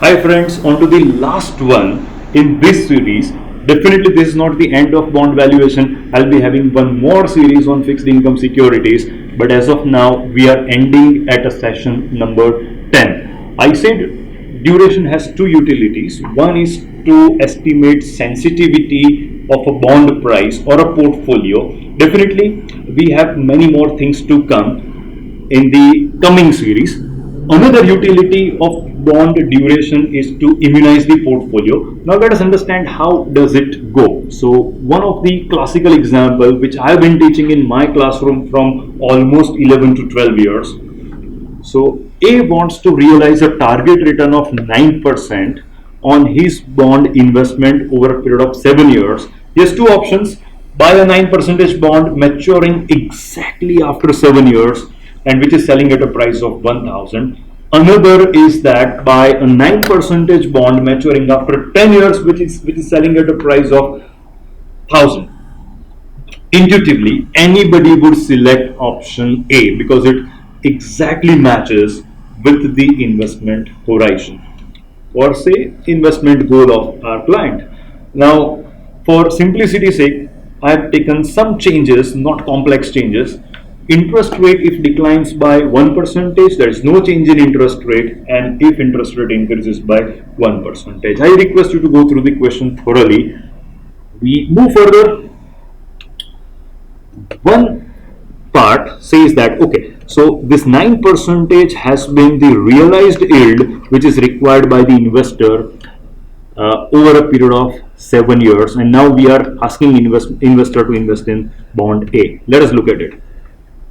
Hi friends, on to the last one in this series. Definitely this is not the end of bond valuation. I'll be having one more series on fixed income securities, but as of now we are ending at a session number 10. I said duration has two utilities. One is to estimate sensitivity of a bond price or a portfolio. Definitely we have many more things to come in the coming series. Another utility of bond duration is to immunize the portfolio. Now let us understand how does it go. So one of the classical example which I have been teaching in my classroom from almost 11 to 12 years. So A wants to realize a target return of 9% on his bond investment over a period of 7 years. He has two options: buy a 9% bond maturing exactly after 7 years and which is selling at a price of 1000. Another is that buy a 9% bond maturing after 10 years which is selling at a price of 1000. Intuitively anybody would select option A because it exactly matches with the investment horizon or say investment goal of our client. Now, for simplicity's sake, I have taken some changes, not complex changes. Interest rate if declines by 1%, there is no change in interest rate, and if interest rate increases by 1%. I request you to go through the question thoroughly. We move further. One part says that okay, so this 9 percentage has been the realized yield which is required by the investor over a period of 7 years, and now we are asking investor to invest in bond A. Let us look at it.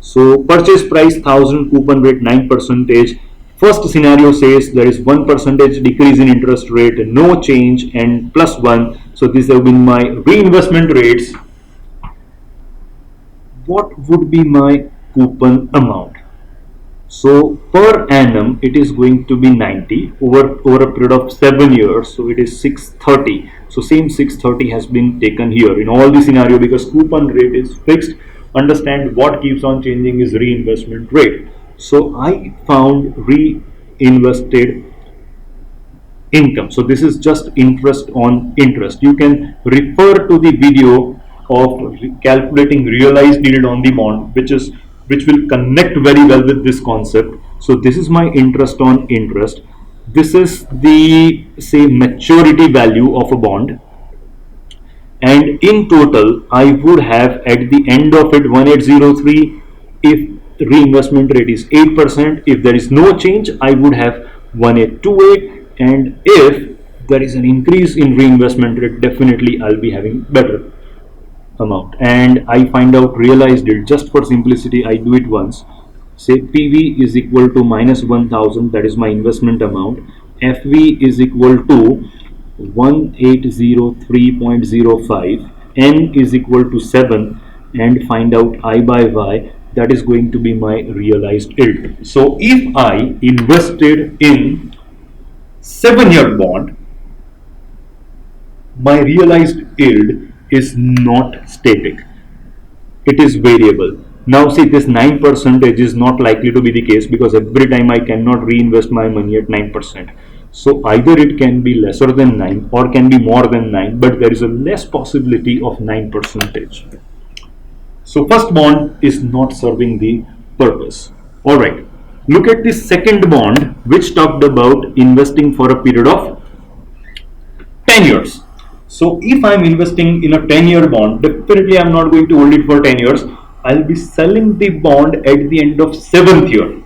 So purchase price 1000, coupon rate 9 percentage. First scenario says there is 1% decrease in interest rate, no change, and plus 1. So these have been my reinvestment rates. What would be my coupon amount? So per annum it is going to be 90 over a period of 7 years, so it is 630. So same 630 has been taken here in all the scenario because coupon rate is fixed. Understand what keeps on changing is reinvestment rate. So I found reinvested income. So this is just interest on interest. You can refer to the video of calculating realized yield on the bond, which will connect very well with this concept. So this is my interest on interest. This is the say maturity value of a bond, and in total I would have at the end of it 1803 if reinvestment rate is 8%. If there is no change I would have 1828, and if there is an increase in reinvestment rate definitely I'll be having better amount. And I find out realized yield just for simplicity. I do it once. Say PV is equal to minus 1000, that is my investment amount. FV is equal to 1803.05, N is equal to 7, and find out I by Y, that is going to be my realized yield. So if I invested in 7-year bond, my realized yield is not static, it is variable. Now see, this 9% is not likely to be the case because every time I cannot reinvest my money at 9%. So either it can be lesser than 9 or can be more than 9, but there is a less possibility of 9%. So first bond is not serving the purpose. Alright, look at the second bond which talked about investing for a period of 10 years. So if I'm investing in a 10-year bond, definitely I'm not going to hold it for 10 years. I'll be selling the bond at the end of 7th year.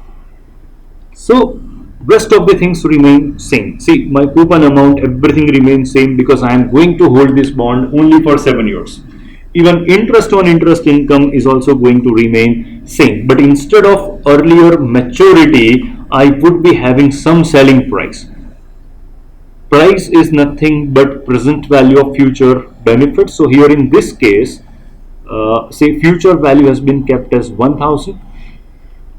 So rest of the things remain same. See, my coupon amount, everything remains same because I am going to hold this bond only for 7 years. Even interest on interest income is also going to remain same. But instead of earlier maturity, I would be having some selling price. Price is nothing but present value of future benefits. So here in this case, say future value has been kept as 1000,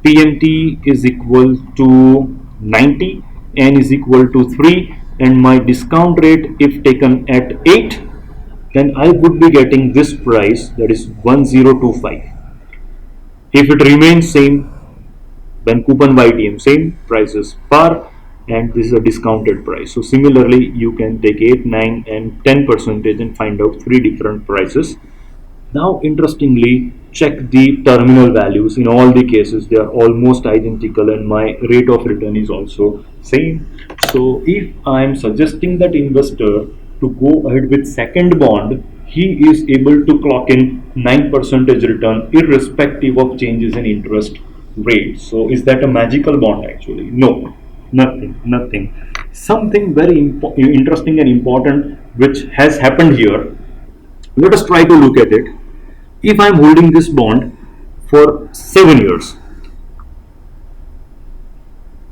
PMT is equal to 90, N is equal to 3, and my discount rate if taken at 8, then I would be getting this price, that is 1025. If it remains same, then coupon YTM same, price is par, and this is a discounted price. So similarly, you can take 8, 9 and 10 percentage and find out three different prices. Now interestingly, check the terminal values. In all the cases they are almost identical and my rate of return is also same. So if I am suggesting that investor to go ahead with second bond, he is able to clock in 9% return irrespective of changes in interest rate. So is that a magical bond actually? No, nothing. Something very interesting and important which has happened here. Let us try to look at it. If I'm holding this bond for 7 years,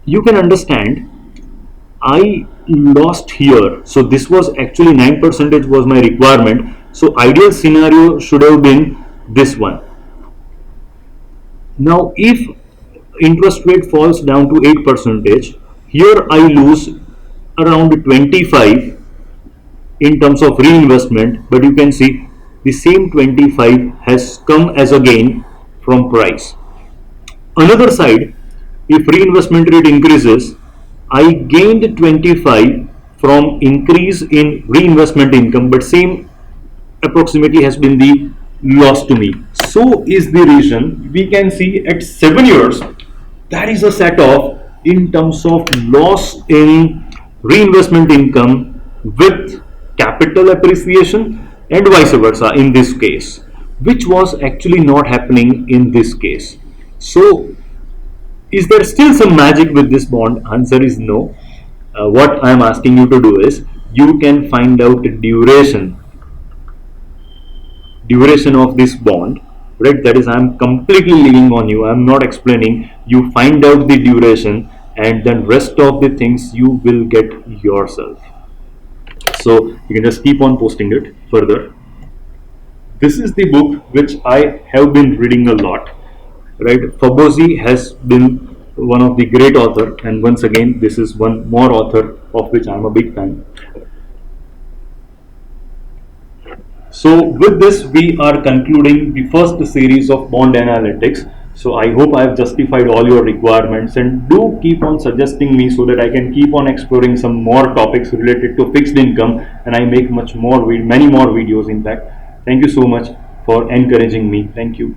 you can understand I lost here. So this was actually 9% was my requirement. So ideal scenario should have been this one. Now if interest rate falls down to 8%, here I lose around 25 in terms of reinvestment, but you can see the same 25 has come as a gain from price. Another side, if reinvestment rate increases, I gained 25 from increase in reinvestment income, but same approximately has been the loss to me. So is the reason we can see at 7 years that is a set off in terms of loss in reinvestment income with capital appreciation and vice versa in this case, which was actually not happening in this case. So is there still some magic with this bond? Answer is no. What I am asking you to do is you can find out duration of this bond, right? That is, I'm completely leaving on you, I'm not explaining. You find out the duration and then rest of the things you will get yourself. So you can just keep on posting it further. This is the book which I have been reading a lot, right? Fabozzi has been one of the great author, and once again this is one more author of which I'm a big fan. So with this, we are concluding the first series of bond analytics. So I hope I have justified all your requirements, and do keep on suggesting me so that I can keep on exploring some more topics related to fixed income, and I make many more videos in fact. Thank you so much for encouraging me. Thank you.